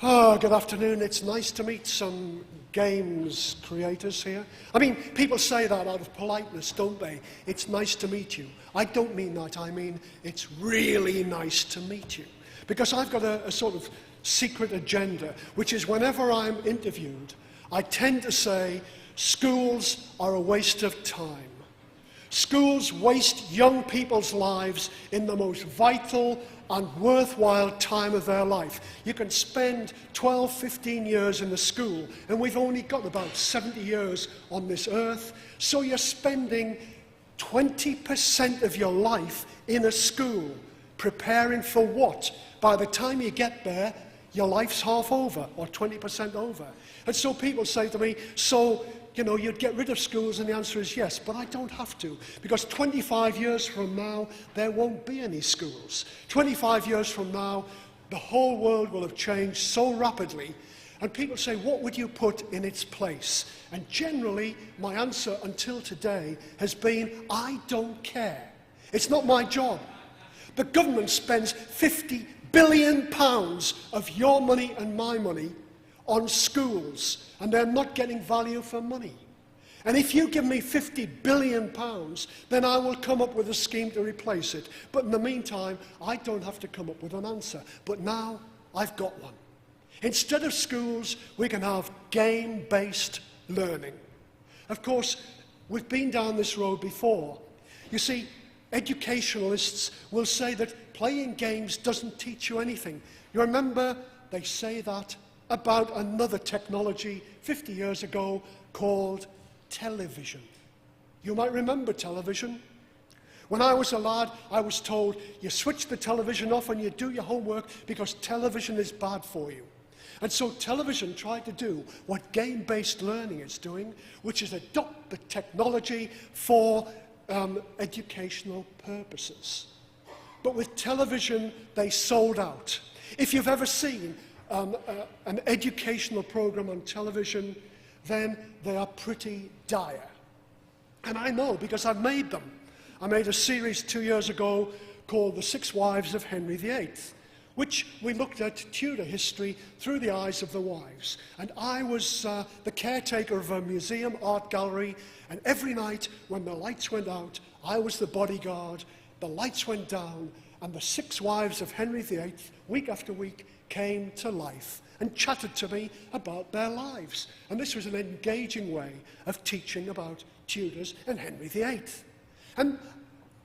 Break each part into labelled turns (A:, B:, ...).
A: Oh, good afternoon. It's nice to meet some games creators here. I mean, people say that out of politeness, don't they? It's nice to meet you. I don't mean that. I mean, it's really nice to meet you. Because I've got a sort of secret agenda, which is whenever I'm interviewed, I tend to say, schools are a waste of time. Schools waste young people's lives in the most vital and worthwhile time of their life. You can spend 12, 15 years in the school, and we've only got about 70 years on this earth, so you're spending 20% of your life in a school, preparing for what? By the time you get there, your life's half over, or 20% over. And so people say to me, so, you know, you'd get rid of schools, and the answer is yes, but I don't have to, because 25 years from now, there won't be any schools. 25 years from now, the whole world will have changed so rapidly, and people say, what would you put in its place? And generally, my answer until today has been, I don't care. It's not my job. The government spends £50 billion of your money and my money on schools, and they're not getting value for money. And if you give me £50 billion, then I will come up with a scheme to replace it. But in the meantime, I don't have to come up with an answer. But now, I've got one. Instead of schools, we can have game-based learning. Of course, we've been down this road before. You see, educationalists will say that playing games doesn't teach you anything. You remember, they say that about another technology 50 years ago called television. You might remember television. When I was a lad, I was told, you switch the television off and you do your homework because television is bad for you. And so television tried to do what game-based learning is doing, which is adopt the technology for educational purposes. But with television, they sold out. If you've ever seen an educational program on television, then they are pretty dire. And I know because I've made them. I made a series 2 years ago called The 6 Wives of Henry VIII, which we looked at Tudor history through the eyes of the wives. And I was the caretaker of a museum art gallery, and every night when the lights went out, I was the bodyguard, the lights went down, and the 6 wives of Henry VIII, week after week, came to life and chatted to me about their lives. And this was an engaging way of teaching about Tudors and Henry VIII. And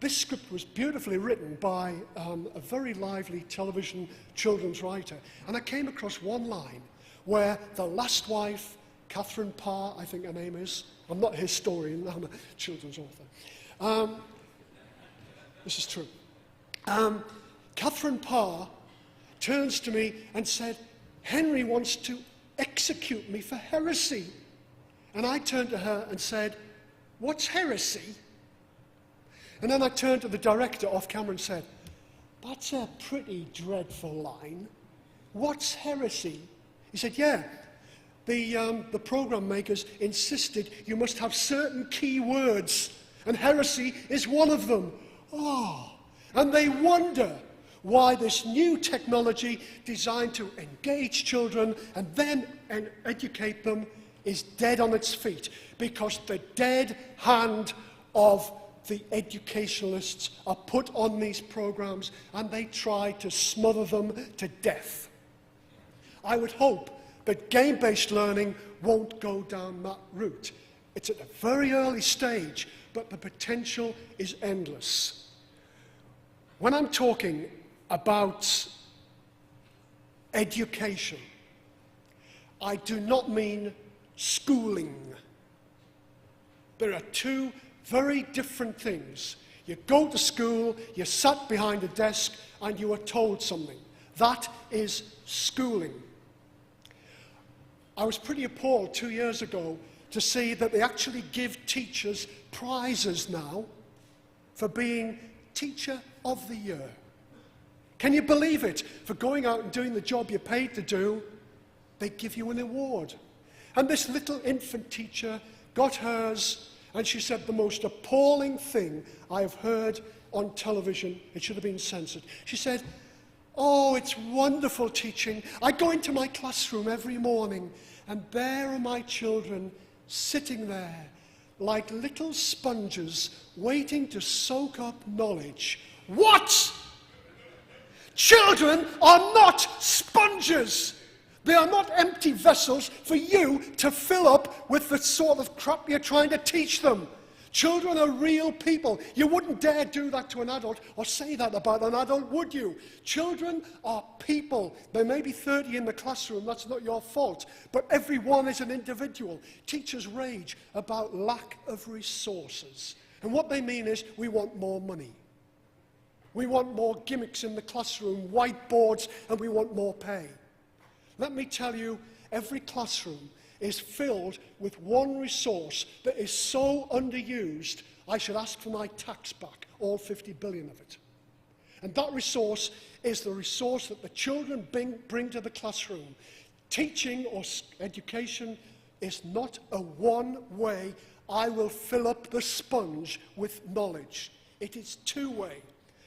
A: this script was beautifully written by a very lively television children's writer. And I came across one line where the last wife, Catherine Parr, I think her name is, I'm not a historian, I'm a children's author. This is true. Catherine Parr turns to me and said, Henry wants to execute me for heresy. And I turned to her and said, what's heresy? And then I turned to the director off camera and said, that's a pretty dreadful line. What's heresy? He said, yeah, the program makers insisted you must have certain key words, and heresy is one of them. Oh, and they wonder why this new technology designed to engage children and then educate them is dead on its feet, because the dead hand of the educationalists are put on these programs and they try to smother them to death. I would hope that game-based learning won't go down that route. It's at a very early stage, but the potential is endless. When I'm talking about education, I do not mean schooling. There are two very different things. You go to school, you sat behind a desk, and you were told something. That is schooling. I was pretty appalled 2 years ago to see that they actually give teachers prizes now for being Teacher of the Year. Can you believe it? For going out and doing the job you're paid to do, they give you an award. And this little infant teacher got hers, and she said the most appalling thing I have heard on television. It should have been censored. She said, Oh, it's wonderful teaching. I go into my classroom every morning, and there are my children sitting there like little sponges waiting to soak up knowledge. What? Children are not sponges. They are not empty vessels for you to fill up with the sort of crap you're trying to teach them. Children are real people. You wouldn't dare do that to an adult or say that about an adult, would you? Children are people. There may be 30 in the classroom, that's not your fault, but everyone is an individual. Teachers rage about lack of resources. And what they mean is, we want more money. We want more gimmicks in the classroom, whiteboards, and we want more pay. Let me tell you, every classroom is filled with one resource that is so underused, I should ask for my tax back, all 50 billion of it. And that resource is the resource that the children bring to the classroom. Teaching or education is not a one-way, I will fill up the sponge with knowledge. It is two-way.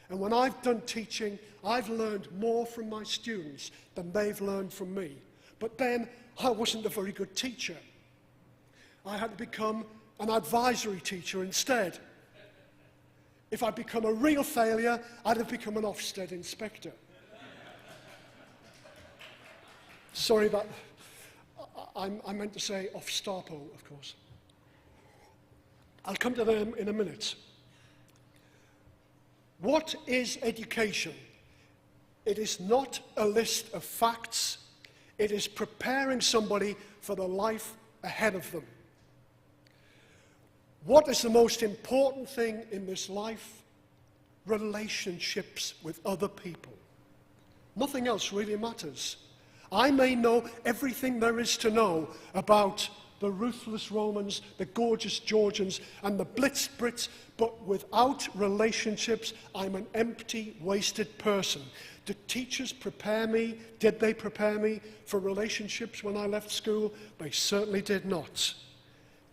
A: And when I've done teaching, I've learned more from my students than they've learned from me. But then, I wasn't a very good teacher. I had to become an advisory teacher instead. If I'd become a real failure, I'd have become an Ofsted inspector. Sorry, but I meant to say Ofstapo, of course. I'll come to them in a minute. What is education? It is not a list of facts. It is preparing somebody for the life ahead of them. What is the most important thing in this life? Relationships with other people. Nothing else really matters. I may know everything there is to know about the ruthless Romans, the gorgeous Georgians, and the Blitz Brits, but without relationships, I'm an empty, wasted person. Did teachers prepare me? Did they prepare me for relationships when I left school? They certainly did not.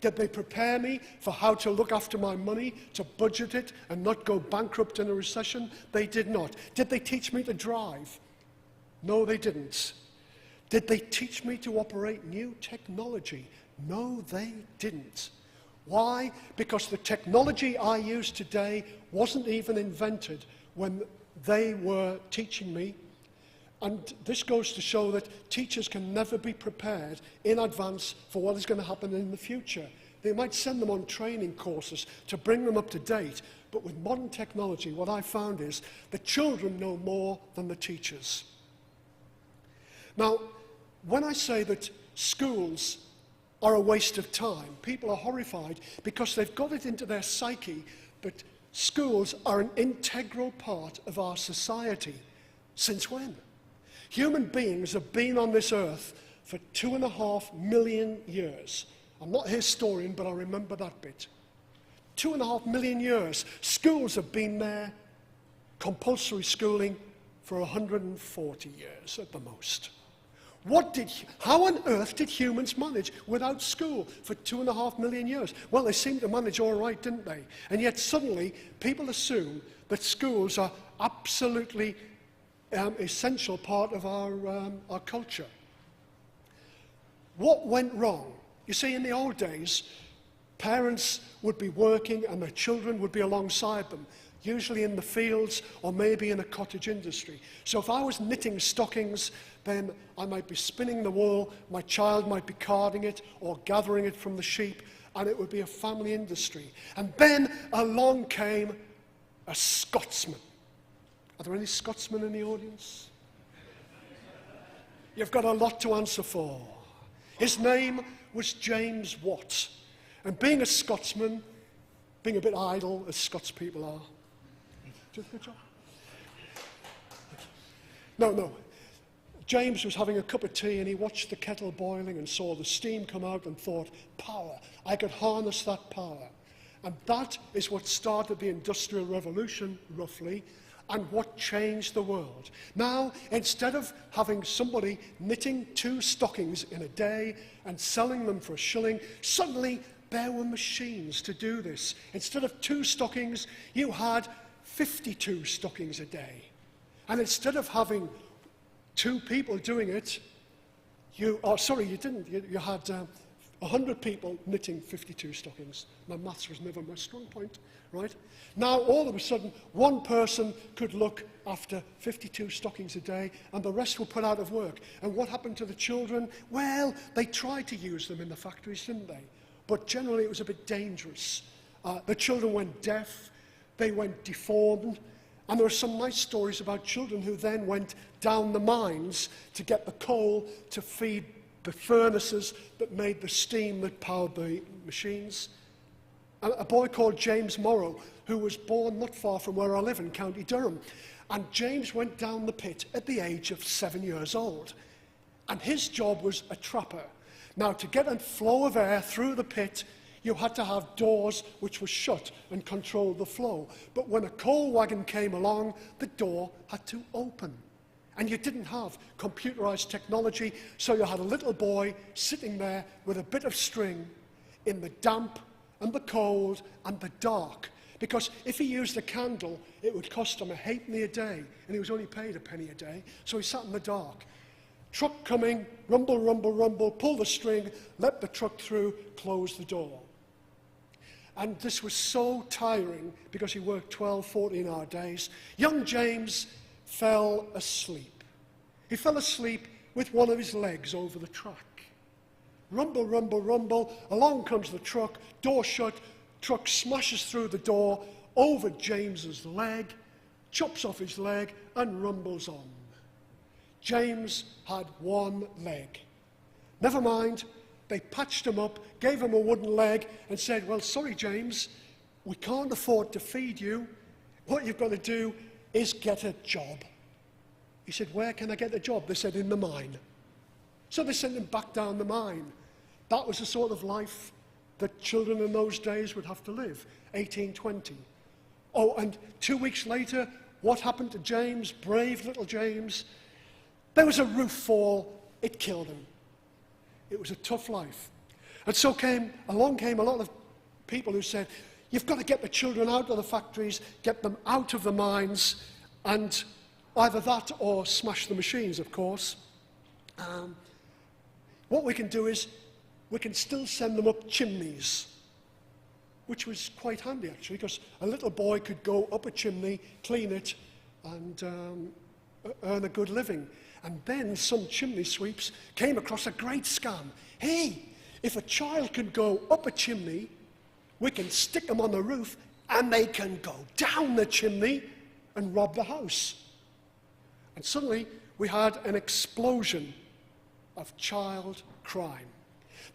A: Did they prepare me for how to look after my money, to budget it, and not go bankrupt in a recession? They did not. Did they teach me to drive? No, they didn't. Did they teach me to operate new technology? No, they didn't. Why? Because the technology I use today wasn't even invented when they were teaching me. And this goes to show that teachers can never be prepared in advance for what is going to happen in the future. They might send them on training courses to bring them up to date, but with modern technology, what I found is the children know more than the teachers. Now, when I say that schools are a waste of time, people are horrified because they've got it into their psyche that schools are an integral part of our society. Since when? Human beings have been on this earth for 2.5 million years. I'm not a historian, but I remember that bit. 2.5 million years. Schools have been there, compulsory schooling, for 140 years at the most. How on earth did humans manage without school for 2.5 million years? Well, they seemed to manage all right, didn't they? And yet suddenly, people assume that schools are absolutely essential part of our culture. What went wrong? You see, in the old days, parents would be working and their children would be alongside them, usually in the fields or maybe in a cottage industry. So if I was knitting stockings, then I might be spinning the wool, my child might be carding it or gathering it from the sheep, and it would be a family industry. And then along came a Scotsman. Are there any Scotsmen in the audience? You've got a lot to answer for. His name was James Watt. And being a Scotsman, being a bit idle, as Scots people are. Did a good job? No. James was having a cup of tea and he watched the kettle boiling and saw the steam come out and thought, power, I could harness that power. And that is what started the Industrial Revolution, roughly, and what changed the world. Now, instead of having somebody knitting 2 stockings in a day and selling them for a shilling, suddenly there were machines to do this. Instead of 2 stockings, you had 52 stockings a day. And instead of having 2 people doing it, you didn't. You had 100 people knitting 52 stockings. My maths was never my strong point, right? Now, all of a sudden, one person could look after 52 stockings a day, and the rest were put out of work. And what happened to the children? Well, they tried to use them in the factories, didn't they? But generally, it was a bit dangerous. The children went deaf, they went deformed, and there are some nice stories about children who then went down the mines to get the coal to feed the furnaces that made the steam that powered the machines. A boy called James Morrow, who was born not far from where I live in County Durham. And James went down the pit at the age of 7 years old. And his job was a trapper. Now, to get a flow of air through the pit, you had to have doors which were shut and controlled the flow. But when a coal wagon came along, the door had to open. And you didn't have computerized technology, so you had a little boy sitting there with a bit of string in the damp and the cold and the dark. Because if he used a candle, it would cost him a halfpenny a day, and he was only paid a penny a day, so he sat in the dark. Truck coming, rumble, rumble, rumble, pull the string, let the truck through, close the door. And this was so tiring because he worked 12, 14-hour days. Young James fell asleep. He fell asleep with one of his legs over the track. Rumble, rumble, rumble, along comes the truck, door shut, truck smashes through the door, over James's leg, chops off his leg, and rumbles on. James had one leg. Never mind, they patched him up, gave him a wooden leg, and said, well, sorry, James, we can't afford to feed you. What you've got to do is get a job. He said, where can I get a job? They said, in the mine. So they sent him back down the mine. That was the sort of life that children in those days would have to live, 1820. Oh, and 2 weeks later, what happened to James, brave little James? There was a roof fall, it killed him. It was a tough life. And so along came a lot of people who said, you've got to get the children out of the factories, get them out of the mines, and either that or smash the machines, of course. What we can do is, we can still send them up chimneys, which was quite handy, actually, because a little boy could go up a chimney, clean it, and earn a good living. And then some chimney sweeps came across a great scam. Hey, if a child can go up a chimney, we can stick them on the roof, and they can go down the chimney and rob the house. And suddenly, we had an explosion of child crime.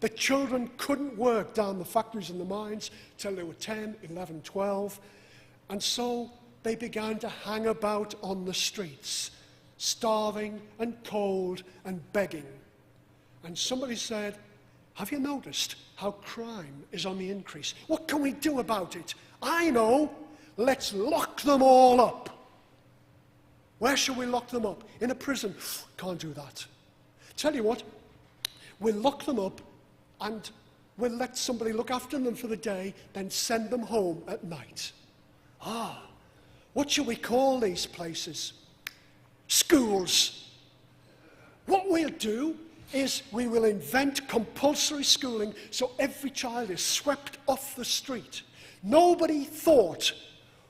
A: The children couldn't work down the factories and the mines till they were 10, 11, 12. And so they began to hang about on the streets, starving and cold and begging. And somebody said, have you noticed how crime is on the increase? What can we do about it? I know, let's lock them all up. Where shall we lock them up? In a prison? Can't do that. Tell you what, we'll lock them up and we'll let somebody look after them for the day, then send them home at night. What shall we call these places? Schools. What we'll do is we will invent compulsory schooling so every child is swept off the street. Nobody thought,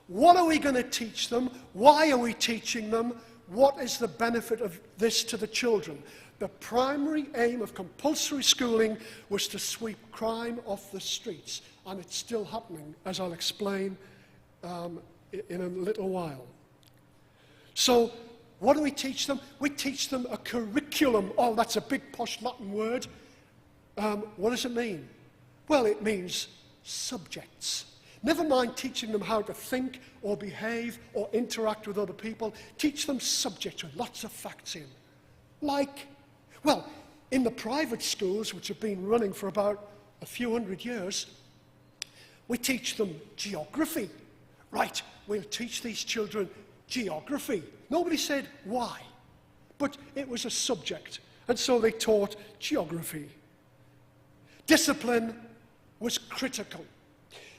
A: what are we going to teach them? Why are we teaching them? What is the benefit of this to the children? The primary aim of compulsory schooling was to sweep crime off the streets, and it's still happening, as I'll explain in a little while. So, what do we teach them? We teach them a curriculum. Oh, that's a big posh Latin word. What does it mean? Well, it means subjects. Never mind teaching them how to think or behave or interact with other people. Teach them subjects with lots of facts in. Like, well, in the private schools, which have been running for about a few hundred years, we teach them geography. Right, we'll teach these children geography. Nobody said why, but it was a subject, and so they taught geography. Discipline was critical,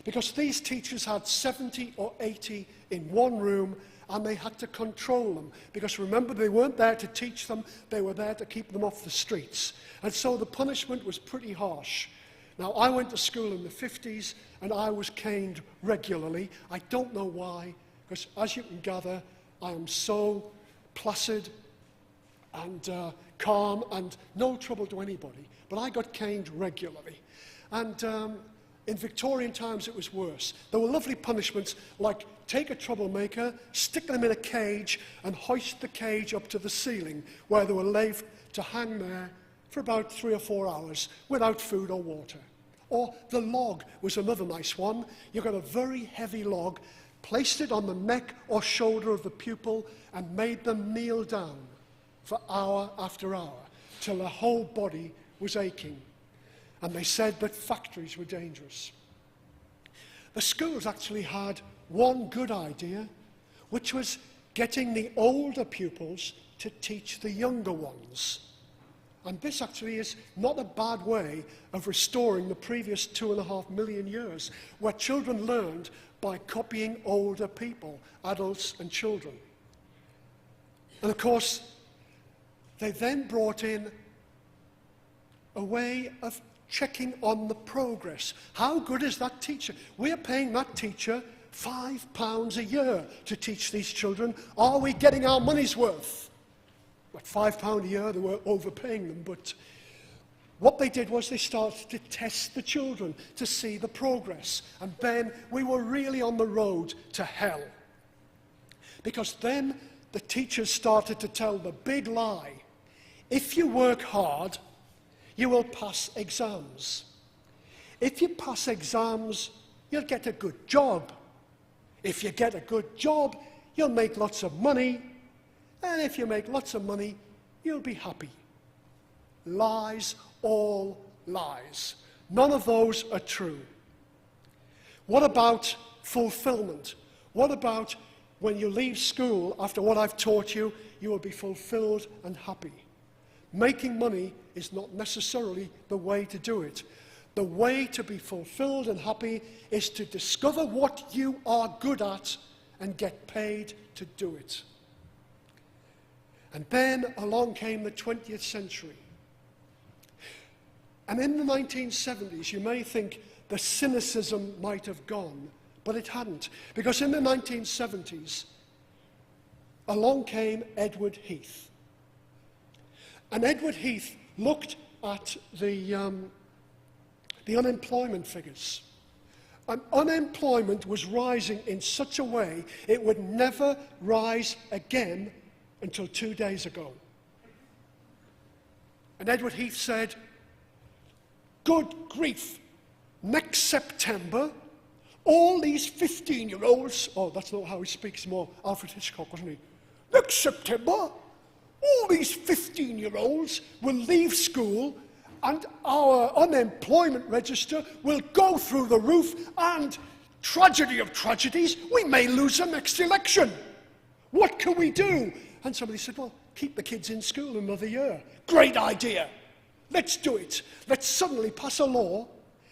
A: because these teachers had 70 or 80 in one room, and they had to control them. Because remember, they weren't there to teach them, they were there to keep them off the streets. And so the punishment was pretty harsh. Now, I went to school in the 50s, and I was caned regularly. I don't know why, because as you can gather, I am so placid and calm and no trouble to anybody. But I got caned regularly. And in Victorian times, it was worse. There were lovely punishments like take a troublemaker, stick them in a cage, and hoist the cage up to the ceiling, where they were left to hang there for about 3 or 4 hours without food or water. Or the log was another nice one. You got a very heavy log, placed it on the neck or shoulder of the pupil, and made them kneel down for hour after hour till their whole body was aching. And they said that factories were dangerous. The schools actually had one good idea, which was getting the older pupils to teach the younger ones. And this actually is not a bad way of restoring the previous 2.5 million years, where children learned by copying older people, adults and children. And of course, they then brought in a way of checking on the progress. How good is that teacher? We're paying that teacher £5 a year to teach these children. Are we getting our money's worth? At £5 a year, they were overpaying them, but what they did was they started to test the children to see the progress. And then we were really on the road to hell. Because then the teachers started to tell the big lie. If you work hard, you will pass exams. If you pass exams, you'll get a good job. If you get a good job, you'll make lots of money. And if you make lots of money, you'll be happy. Lies, all lies. None of those are true. What about fulfillment? What about when you leave school, after what I've taught you, you will be fulfilled and happy? Making money is not necessarily the way to do it. The way to be fulfilled and happy is to discover what you are good at and get paid to do it. And then along came the 20th century. And in the 1970s, you may think the cynicism might have gone, but it hadn't. Because in the 1970s, along came Edward Heath. And Edward Heath looked at the unemployment figures. And unemployment was rising in such a way it would never rise again until 2 days ago. And Edward Heath said, good grief, next September, all these 15-year-olds, oh, that's not how he speaks, more Alfred Hitchcock, wasn't he? Next September, all these 15-year-olds will leave school and our unemployment register will go through the roof, and, tragedy of tragedies, we may lose the next election. What can we do? And somebody said, well, keep the kids in school another year. Great idea. Let's do it. Let's suddenly pass a law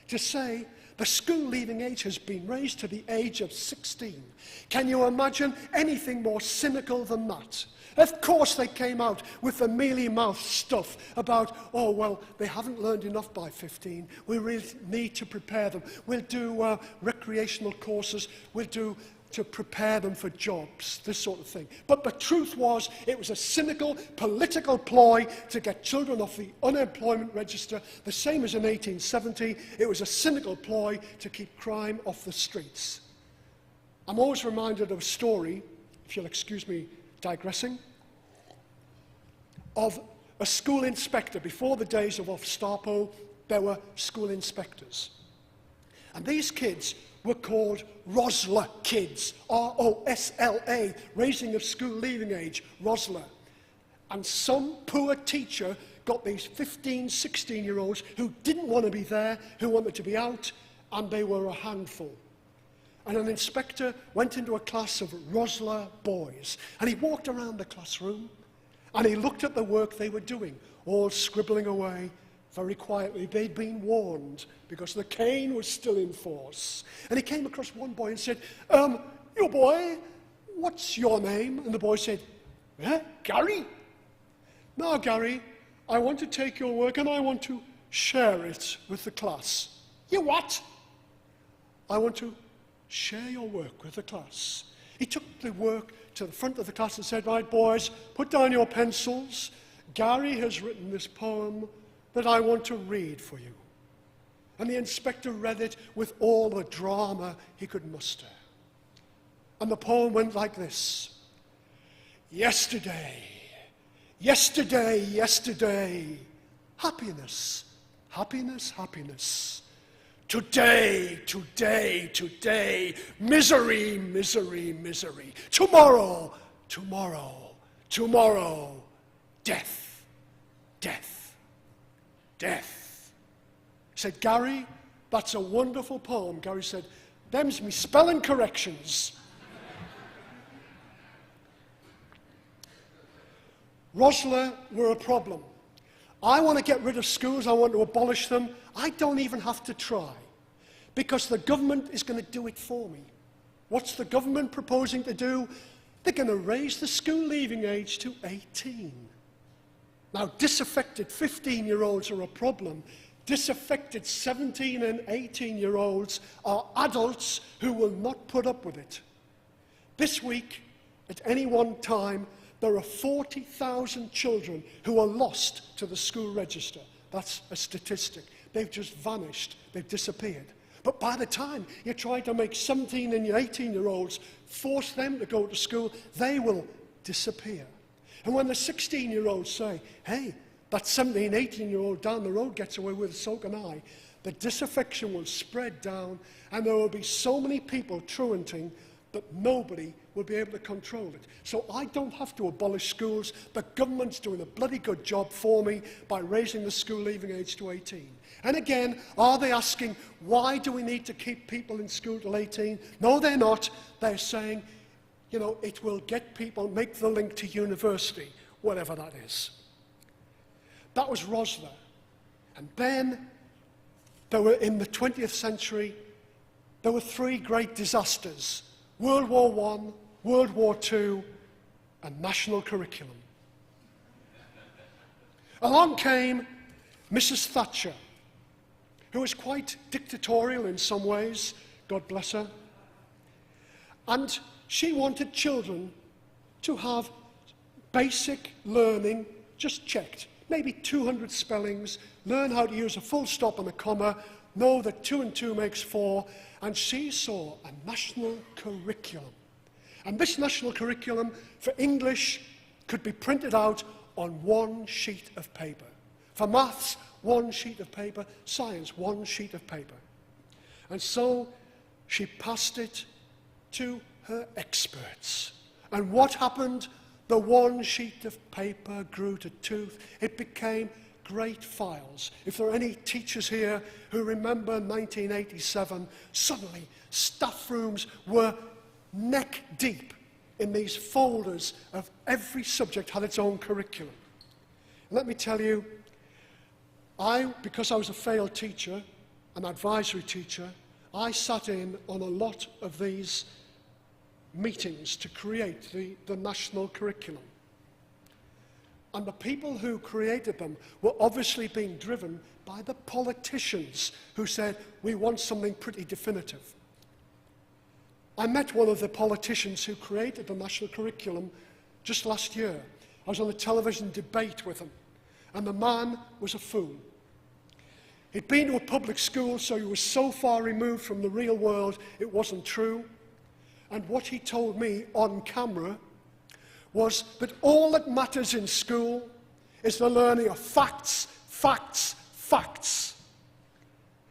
A: to say the school leaving age has been raised to the age of 16. Can you imagine anything more cynical than that? Of course they came out with the mealy-mouthed stuff about, oh, well, they haven't learned enough by 15. We really need to prepare them. We'll do recreational courses. We'll do to prepare them for jobs, this sort of thing. But the truth was, it was a cynical political ploy to get children off the unemployment register, the same as in 1870. It was a cynical ploy to keep crime off the streets. I'm always reminded of a story, if you'll excuse me digressing, of a school inspector. Before the days of Gestapo, there were school inspectors. And these kids were called Rosler kids, R-O-S-L-A, raising of school leaving age, Rosler. And some poor teacher got these 15, 16-year-olds who didn't want to be there, who wanted to be out, and they were a handful. And an inspector went into a class of Rosler boys, and he walked around the classroom, and he looked at the work they were doing, all scribbling away very quietly. They'd been warned because the cane was still in force. And he came across one boy and said, you boy, "What's your name?" And the boy said, "Gary?" "No, Gary, I want to take your work and I want to share it with the class." "You what?" "I want to share your work with the class." He took the work to the front of the class and said, "Right, boys, put down your pencils. Gary has written this poem that I want to read for you." And the inspector read it with all the drama he could muster. And the poem went like this: "Yesterday, yesterday, yesterday, happiness, happiness, happiness. Today, today, today, misery, misery, misery. Tomorrow, tomorrow, tomorrow, death, death, death." He said, "Gary, that's a wonderful poem." Gary said, "Them's me spelling corrections." Rosler were a problem. I want to get rid of schools, I want to abolish them. I don't even have to try, because the government is going to do it for me. What's the government proposing to do? They're going to raise the school leaving age to 18. Now, disaffected 15-year-olds are a problem. Disaffected 17 and 18-year-olds are adults who will not put up with it. This week, at any one time, there are 40,000 children who are lost to the school register. That's a statistic. They've just vanished. They've disappeared. But by the time you try to make 17 and 18-year-olds, force them to go to school, they will disappear. And when the 16-year-olds say, "Hey, that 17, 18-year-old down the road gets away with it, so can I," the disaffection will spread down, and there will be so many people truanting that nobody will be able to control it. So I don't have to abolish schools. The government's doing a bloody good job for me by raising the school leaving age to 18. And again, are they asking, why do we need to keep people in school till 18? No, they're not. They're saying, you know, it will get people, make the link to university, whatever that is. That was Rosler. And then, there were, in the 20th century, there were three great disasters: World War I, World War II, and national curriculum. Along came Mrs. Thatcher, who was quite dictatorial in some ways, God bless her. And she wanted children to have basic learning just checked. Maybe 200 spellings, learn how to use a full stop and a comma, know that 2 and 2 makes 4, and she saw a national curriculum. And this national curriculum for English could be printed out on one sheet of paper. For maths, one sheet of paper. Science, one sheet of paper. And so she passed it to her experts. And what happened? The one sheet of paper grew to 2. It became great files. If there are any teachers here who remember 1987, suddenly staff rooms were neck deep in these folders of every subject had its own curriculum. And let me tell you, because I was a failed teacher, an advisory teacher, I sat in on a lot of these meetings to create the national curriculum. And the people who created them were obviously being driven by the politicians who said, we want something pretty definitive. I met one of the politicians who created the national curriculum just last year. I was on a television debate with him, and the man was a fool. He'd been to a public school, so he was so far removed from the real world, it wasn't true. And what he told me on camera was that all that matters in school is the learning of facts, facts, facts.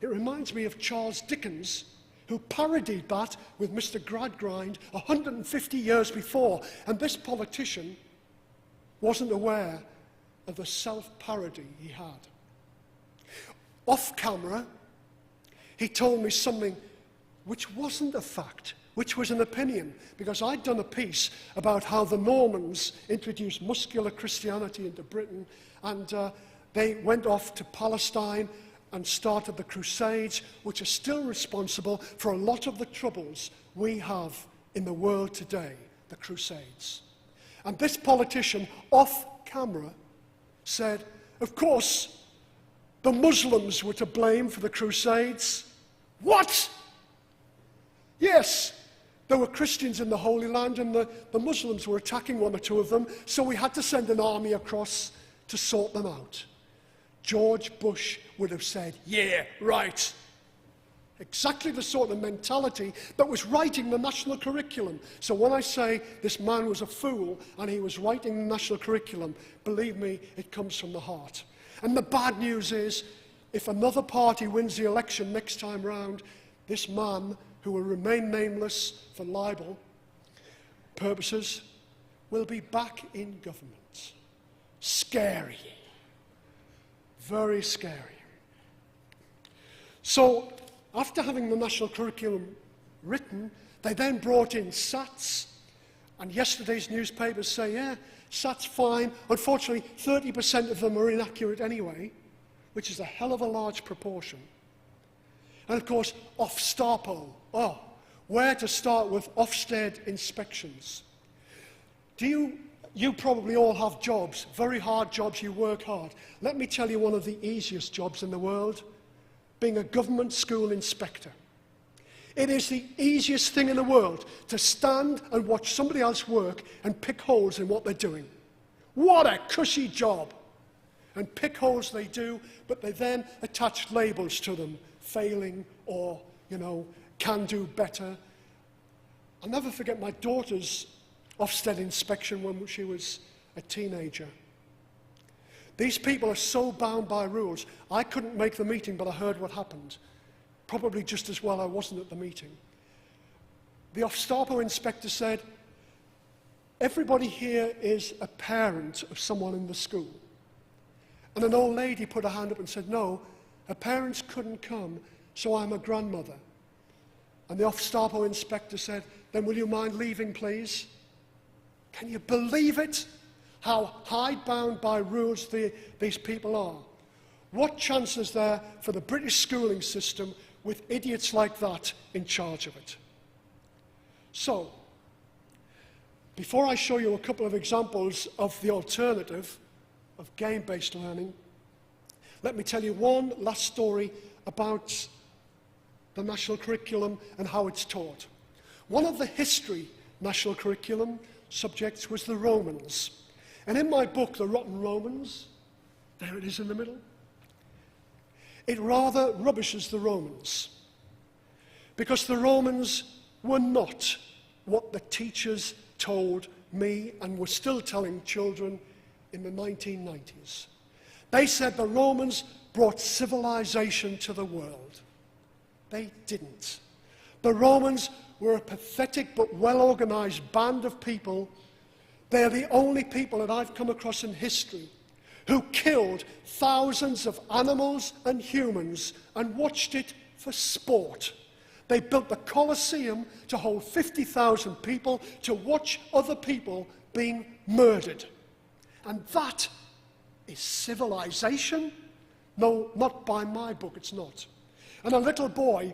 A: It reminds me of Charles Dickens, who parodied that with Mr. Gradgrind 150 years before. And this politician wasn't aware of the self-parody he had. Off camera, he told me something which wasn't a fact, which was an opinion, because I'd done a piece about how the Normans introduced muscular Christianity into Britain, and they went off to Palestine and started the Crusades, which are still responsible for a lot of the troubles we have in the world today. the Crusades. And this politician, off camera, said, of course, the Muslims were to blame for the Crusades. What? Yes, there were Christians in the Holy Land and the Muslims were attacking one or two of them, so we had to send an army across to sort them out. George Bush would have said, yeah, right. Exactly the sort of mentality that was writing the national curriculum. So when I say this man was a fool and he was writing the national curriculum, believe me, it comes from the heart. And the bad news is, if another party wins the election next time round, this man, who will remain nameless for libel purposes, will be back in government. Scary. Very scary. So, after having the national curriculum written, they then brought in SATs, and yesterday's newspapers say, yeah, SAT's fine. Unfortunately, 30% of them are inaccurate anyway, which is a hell of a large proportion. And of course, Ofstapo. Oh, where to start with Ofsted inspections? You probably all have jobs, very hard jobs, you work hard. Let me tell you one of the easiest jobs in the world, being a government school inspector. It is the easiest thing in the world to stand and watch somebody else work and pick holes in what they're doing. What a cushy job. And pick holes they do, but they then attach labels to them, failing or, can do better. I'll never forget my daughter's Ofsted inspection when she was a teenager. These people are so bound by rules. I couldn't make the meeting, but I heard what happened. Probably just as well I wasn't at the meeting. The Ofstapo inspector said, everybody here is a parent of someone in the school. And an old lady put her hand up and said, no, her parents couldn't come, so I'm a grandmother. And the Ofstapo inspector said, then will you mind leaving, please? Can you believe it? How hidebound by rules these people are. What chance is there for the British schooling system with idiots like that in charge of it? So, before I show you a couple of examples of the alternative of game-based learning, let me tell you one last story about the national curriculum and how it's taught. One of the history national curriculum subjects was the Romans. And in my book, The Rotten Romans, there it is in the middle, it rather rubbishes the Romans. Because the Romans were not what the teachers told me and were still telling children in the 1990s. They said the Romans brought civilization to the world. They didn't. The Romans were a pathetic but well-organized band of people. They're the only people that I've come across in history who killed thousands of animals and humans and watched it for sport. They built the Colosseum to hold 50,000 people to watch other people being murdered. And that is civilization? No, not by my book, it's not. And a little boy,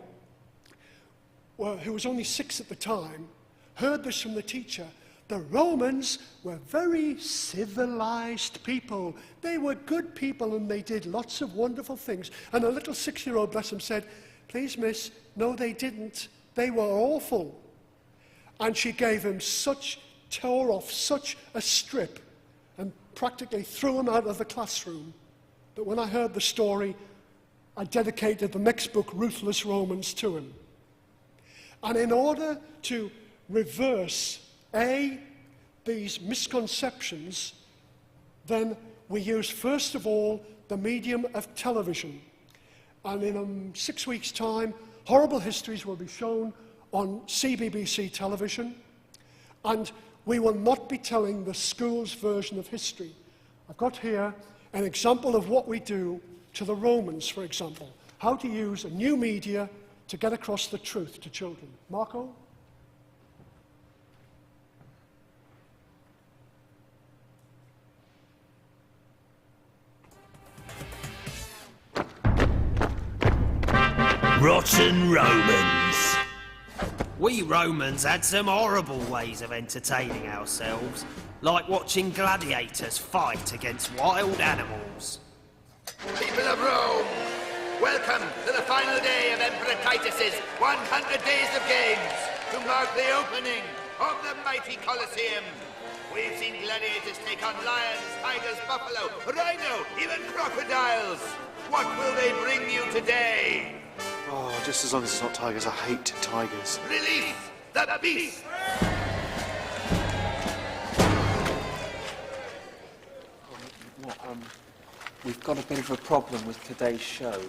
A: who was only 6 at the time, heard this from the teacher. The Romans were very civilized people. They were good people and they did lots of wonderful things. And a little 6-year-old, bless him, said, please, miss, no, they didn't. They were awful. And she gave him tore off such a strip and practically threw him out of the classroom that when I heard the story, I dedicated the next book, Ruthless Romans, to him. And in order to reverse, these misconceptions, then we use, first of all, the medium of television. And in 6 weeks' time, Horrible Histories will be shown on CBBC television, and we will not be telling the school's version of history. I've got here an example of what we do to the Romans, for example. How to use a new media to get across the truth to children. Marco?
B: Rotten Romans. We Romans had some horrible ways of entertaining ourselves, like watching gladiators fight against wild animals.
C: People of Rome, welcome to the final day of Emperor Titus's 100 Days of Games, to mark the opening of the mighty Colosseum. We've seen gladiators take on lions, tigers, buffalo, rhino, even crocodiles. What will they bring you today?
D: Oh, just as long as it's not tigers. I hate tigers.
C: Release the beast!
E: We've got a bit of a problem with today's show.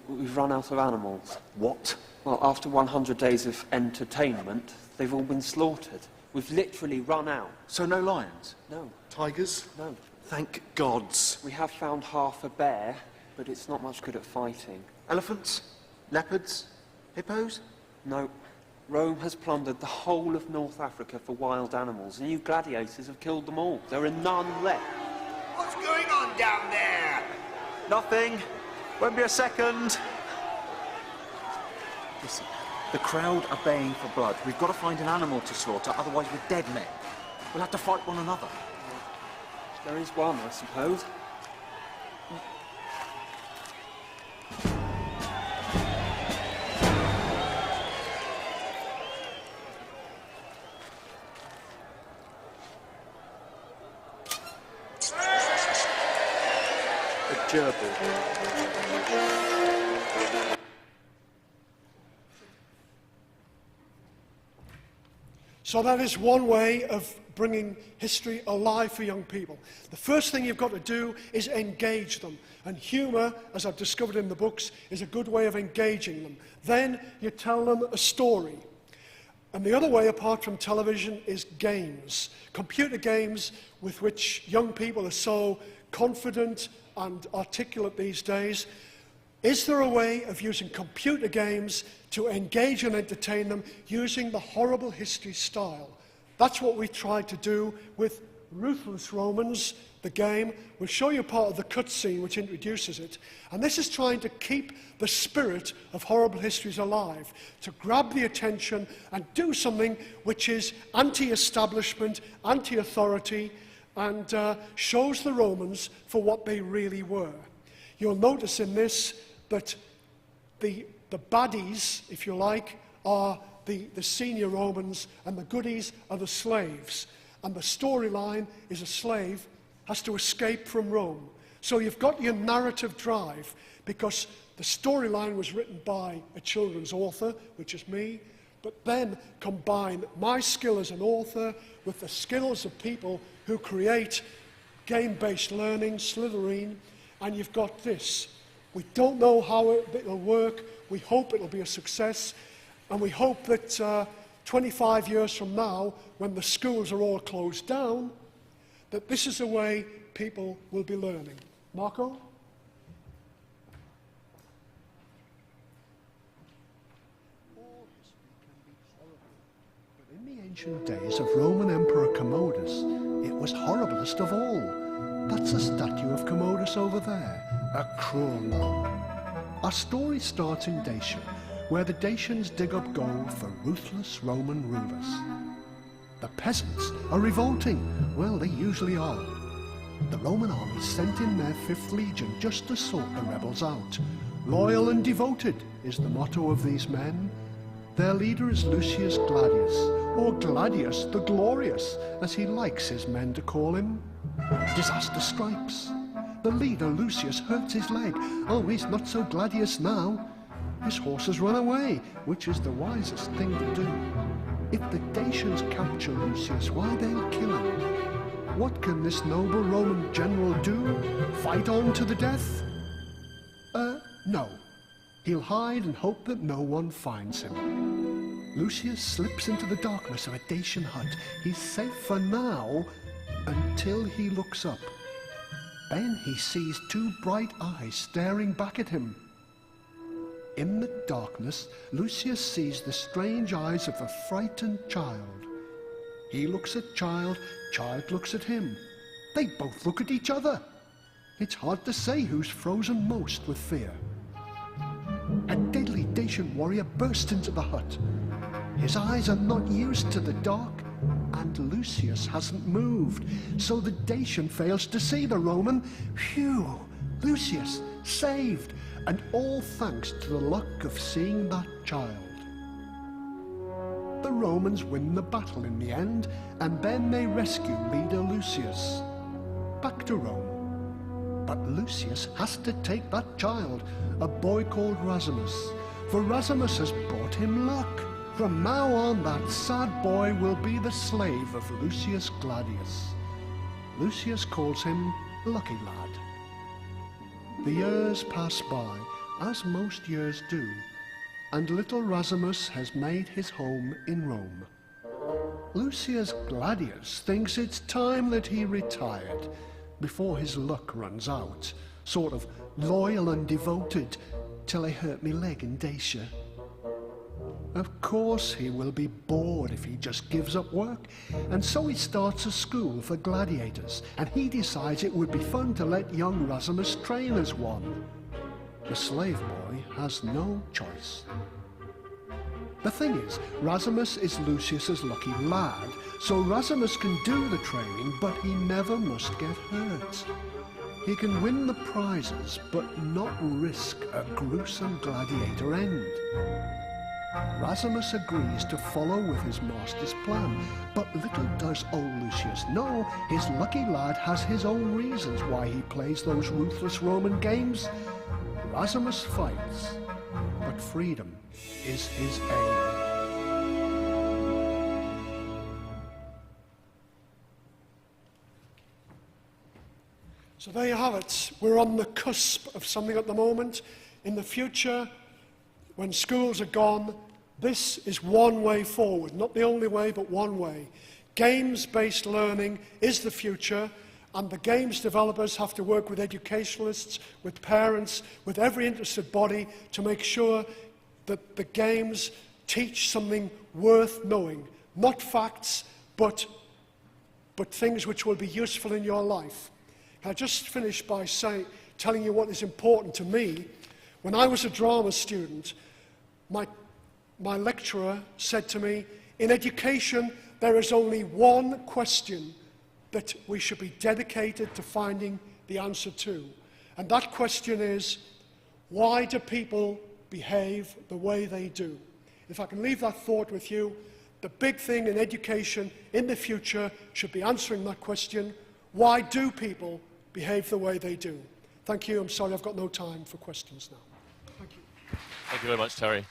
E: We've run out of animals.
D: What?
E: Well, after 100 days of entertainment, they've all been slaughtered. We've literally run out.
D: So no lions?
E: No.
D: Tigers?
E: No.
D: Thank gods.
E: We have found half a bear, but it's not much good at fighting.
D: Elephants? Leopards? Hippos?
E: No. Rome has plundered the whole of North Africa for wild animals, and you gladiators have killed them all. There are none left.
C: What's going on down there?
D: Nothing. Won't be a second. Listen, the crowd are baying for blood. We've got to find an animal to slaughter, otherwise we're dead men. We'll have to fight one another.
E: There is one, I suppose.
D: A gerbil.
A: So that is one way of bringing history alive for young people. The first thing you've got to do is engage them. And humour, as I've discovered in the books, is a good way of engaging them. Then you tell them a story. And the other way, apart from television, is games. Computer games with which young people are so confident and articulate these days. Is there a way of using computer games to engage and entertain them using the horrible history style? That's what we tried to do with Ruthless Romans, the game. We'll show you part of the cutscene which introduces it. And this is trying to keep the spirit of horrible histories alive, to grab the attention and do something which is anti-establishment, anti-authority, and shows the Romans for what they really were. You'll notice in this that the baddies, if you like, are the senior Romans, and the goodies are the slaves. And the storyline is a slave has to escape from Rome. So you've got your narrative drive, because the storyline was written by a children's author, which is me, but then combine my skill as an author with the skills of people who create game-based learning, Slytherin, and you've got this. We don't know how it'll work. We hope it'll be a success, and we hope that 25 years from now, when the schools are all closed down, that this is the way people will be learning. Marco?
F: In the ancient days of Roman Emperor Commodus, it was horriblest of all. That's a statue of Commodus over there, a cruel man. Our story starts in Dacia, where the Dacians dig up gold for ruthless Roman rulers. The peasants are revolting. Well, they usually are. The Roman army sent in their 5th Legion just to sort the rebels out. Loyal and devoted is the motto of these men. Their leader is Lucius Gladius, or Gladius the Glorious, as he likes his men to call him. Disaster strikes. The leader, Lucius, hurts his leg. Oh, he's not so Gladius now. His horses run away, which is the wisest thing to do. If the Dacians capture Lucius, why, they'll kill him. What can this noble Roman general do? Fight on to the death? No. He'll hide and hope that no one finds him. Lucius slips into the darkness of a Dacian hut. He's safe for now, until he looks up. Then he sees 2 bright eyes staring back at him. In the darkness, Lucius sees the strange eyes of a frightened child. He looks at child looks at him. They both look at each other. It's hard to say who's frozen most with fear. A deadly Dacian warrior bursts into the hut. His eyes are not used to the dark, and Lucius hasn't moved, so the Dacian fails to see the Roman. Phew! Lucius, saved, and all thanks to the luck of seeing that child. The Romans win the battle in the end, and then they rescue leader Lucius. Back to Rome. But Lucius has to take that child, a boy called Rasimus, for Rasimus has brought him luck. From now on, that sad boy will be the slave of Lucius Gladius. Lucius calls him Lucky Lad. The years pass by, as most years do, and little Rasimus has made his home in Rome. Lucius Gladius thinks it's time that he retired before his luck runs out, sort of loyal and devoted till I hurt me leg in Dacia. Of course he will be bored if he just gives up work, and so he starts a school for gladiators, and he decides it would be fun to let young Rasimus train as one. The slave boy has no choice. The thing is, Rasimus is Lucius's lucky lad, so Rasimus can do the training, but he never must get hurt. He can win the prizes, but not risk a gruesome gladiator end. Rasimus agrees to follow with his master's plan, but little does old Lucius know his lucky lad has his own reasons why he plays those ruthless Roman games. Rasimus fights, but freedom is his aim.
A: So there you have it. We're on the cusp of something at the moment. In the future, when schools are gone, this is one way forward. Not the only way, but one way. Games-based learning is the future, and the games developers have to work with educationalists, with parents, with every interested body to make sure that the games teach something worth knowing. Not facts, but things which will be useful in your life. I just finished by telling you what is important to me. When I was a drama student, my lecturer said to me, in education, there is only one question that we should be dedicated to finding the answer to. And that question is, why do people behave the way they do? If I can leave that thought with you, the big thing in education in the future should be answering that question, why do people behave the way they do? Thank you. I'm sorry I've got no time for questions now. Thank you.
G: Thank you very much, Terry.